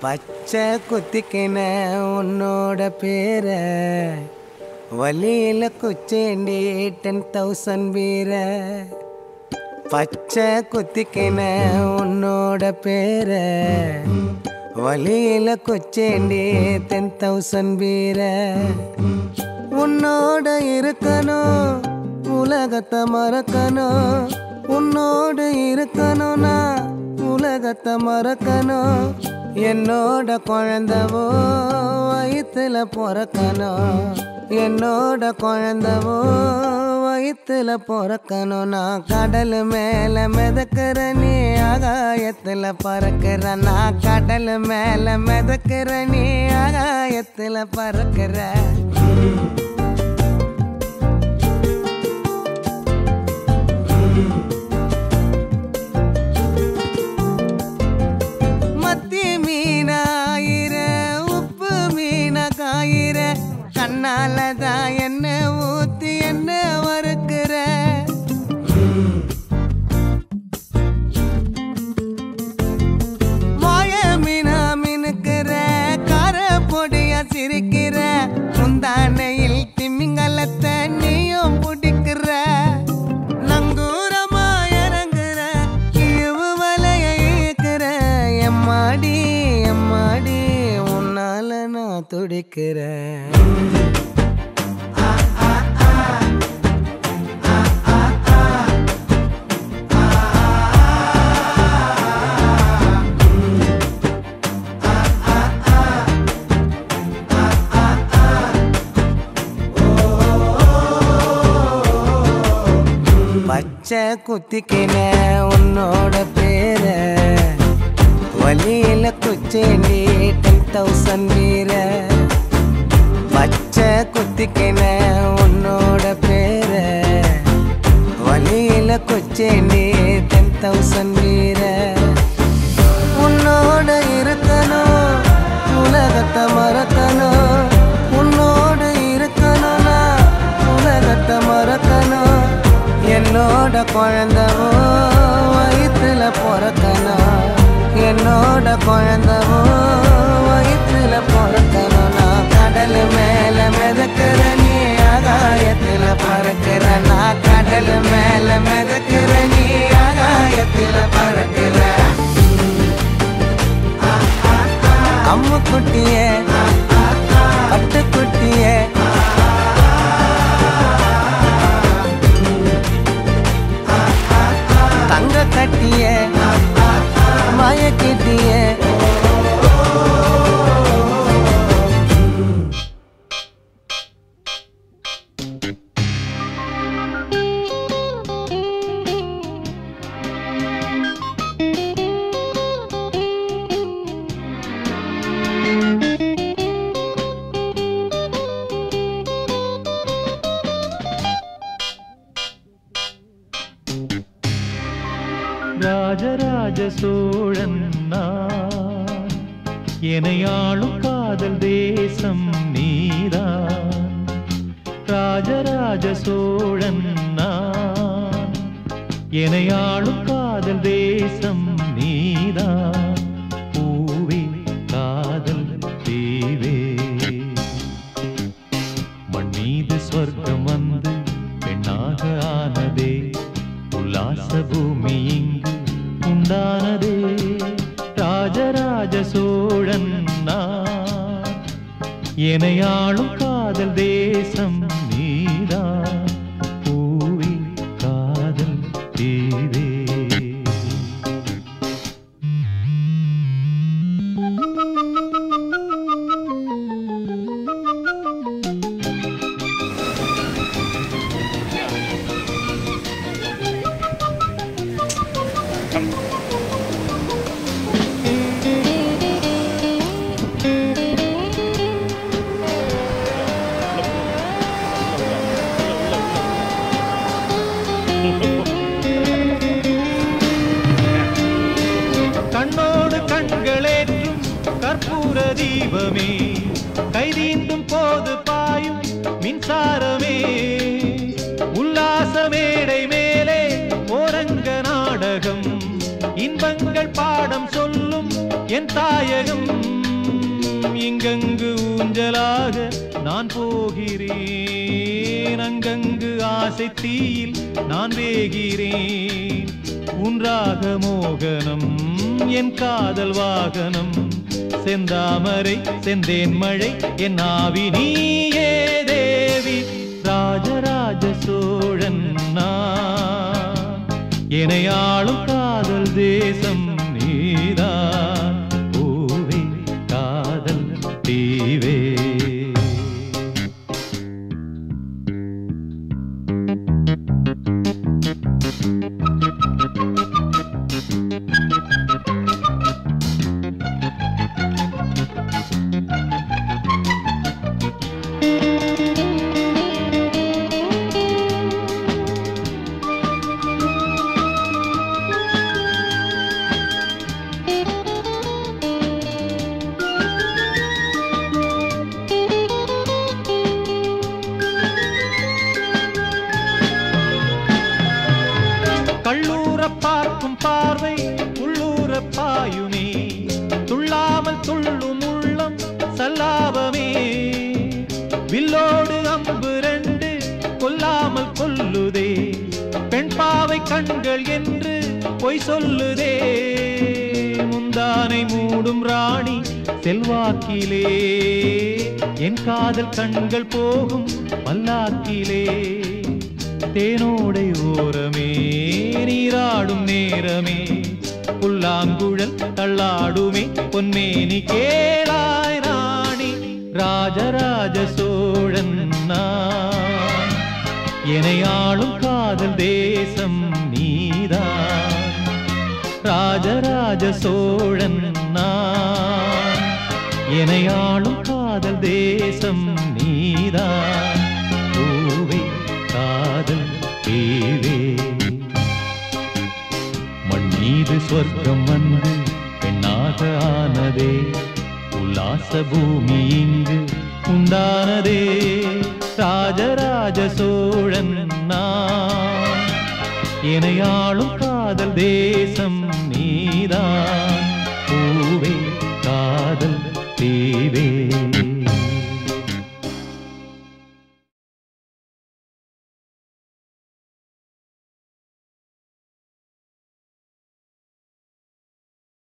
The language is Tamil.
பச்சை குத்திக்கின உன்னோட பேர வலியில குச்சேண்டி 10,000 வீர பச்சை குத்திக்கின உன்னோட பேர வலியில குச்சேண்டி 10,000 வீர உன்னோட இருக்கணும் உலகத்தை மறக்கணும் உன்னோடு இருக்கணும்னா உலகத்தை மறக்கணும் என்னோட குழந்தவோ வயிற்றுல பிறக்கணும் என்னோட குழந்தவோ வயிற்றுல பிறக்கணும் நான் கடல் மேல மிதக்கிற நீ ஆகாயத்தில் பறக்கிற நான் கடல் மேல மிதக்கிற நீ ஆகாயத்தில் பறக்கிற கண்ணாலதான் என்ன ஊத்தி என்ன வறுக்கிற வாய மீனா மினுக்கிற கார பொடிய சிரிக்கிற முந்தானையில் திமிங்கலத்தை நீயும் பிடிக்கிற நங்கூரமா இறங்குற இவு வலைய இழுக்கிற எம்மாடி எம்மாடி உன்னால நான் துடிக்கிறேன் பச்சை குத்திக்கின உன்னோட பேர வலியில குச்சேண்டி 10,000 வீர பச்சை குத்திக்கின உன்னோட பேர வலியில குச்சேண்டி 10,000 வீர உன்னோட இருக்கணும் உலகத்தை மறக்கணும் உன்னோடு இருக்கணும்னா உலகத்தை மறக்கணும் என்னோட குழந்தவோ வயிற்றுல பிறக்கணும் என்னோட குழந்தவோ வயிற்றுல பிறக்கணும் நான் கடல் மேல மிதக்கிற நீ ஆகாயத்தில் பறக்கிற நான் கடல் மேல மிதக்கிற நீ ஆகாயத்தில் பறக்கிற அம்மு குட்டியே பட்டுக்குட்டியே தங்க கட்டிய மயக்கிட்டிய ராஜராஜ சோழன் நான் எனையாளும் காதல் தேசம் நீதான் ராஜராஜ சோழன் நான் எனையாளும் காதல் தேசம் நீதான் பூவே காதல் தேவே மண் மீது ஸ்வர்க்கம் வந்து பெண்ணாக ஆனதே உல்லாச பூமி இங்கு உண்டானதே ராஜராஜ சோழன் நான் எனையாளும் காதல் தேசம் நீதான் பூவி காதல் தேவே கண்ணோடு கண்களேற்றும் கற்பூர தீபமே கைதீண்டும் போது பாயும் மின்சாரமே உல்லாச மேடை மேலே ஓரங்க நாடகம் இன்பங்கள் பாடம் சொல்லும் என் தாயகம் இங்கங்கு ஊஞ்சலாக நான் போகிறேன், அங்கங்கு ஆசை தீயில் நான் வேகிறேன். உன்றாக மோகனம் என் காதல் வாகனம், செந்தாமரை செந்தேன் மழை என் ஆவி நீயே தேவி. ராஜராஜ சோழன் நான், எனையாளும் காதல் தேசம் நீதான். பூவே காதல் தீவே. கள்ளூர பார்க்கும் பார்வை உள்ளூர பாயுமே, துள்ளாமல் துள்ளும் உள்ளம் சல்லாபமே. வில்லோடு அம்பு ரெண்டு கொல்லாமல் கொல்லுதே, பெண் பாவை கண்கள் என்று பொய் சொல்லுதே. முந்தானை மூடும் ராணி செல்வாக்கிலே, என் காதல் கண்கள் போகும் பல்லாக்கிலே. தேனோடை ஓரமே நீராடும் நேரமே, புல்லாங்குழல் தள்ளாடுமே பொன்மேனி கேளாய் ராணி. ராஜராஜ சோழன் நான், எனையாளும் காதல் தேசம் நீதான். ராஜராஜ சோழன் நான், எனையாளும் காதல் தேசம் நீதான். பூவே காதல் தீவே. மண் மீது சொர்க்கம் வந்து பெண்ணாக ஆனதே, உல்லாச பூமி இங்கு உண்டானதே. ராஜராஜ சோழன் நான், எனையாளும் காதல் தேசம் நீதான்.